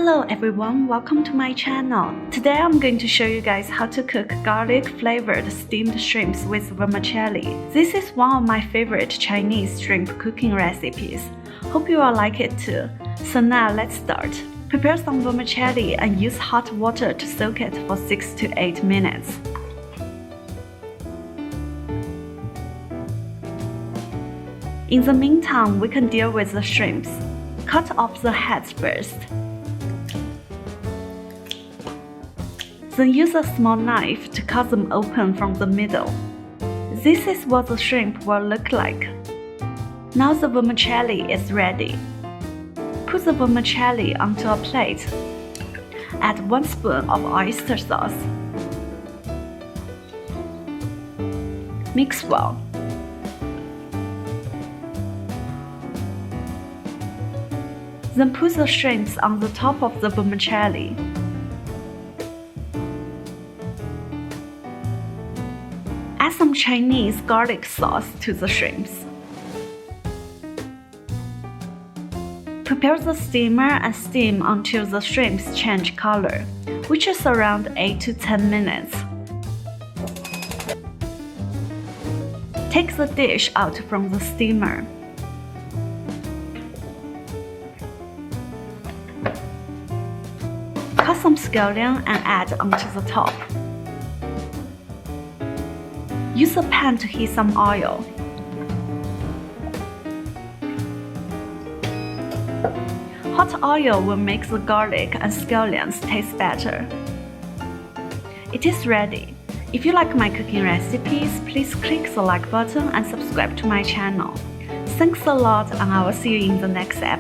Hello everyone, welcome to my channel. Today I'm going to show you guys how to cook garlic flavored steamed shrimps with vermicelli. This is one of my favorite Chinese shrimp cooking recipes. Hope you will like it too. So now let's start. Prepare some vermicelli and use hot water to soak it for 6 to 8 minutes. In the meantime, we can deal with the shrimps. Cut off the heads first. Then use a small knife to cut them open from the middle. This is what the shrimp will look like. Now the vermicelli is ready. Put the vermicelli onto a plate. Add 1 spoon of oyster sauce. Mix well. Then put the shrimps on the top of the vermicelli. Add some Chinese garlic sauce to the shrimps. Prepare the steamer and steam until the shrimps change color, which is around 8 to 10 minutes. Take the dish out from the steamer. Cut some scallion and add onto the top. Use a pan to heat some oil. Hot oil will make the garlic and scallions taste better. It is ready. If you like my cooking recipes, please click the like button and subscribe to my channel. Thanks a lot, and I will see you in the next episode.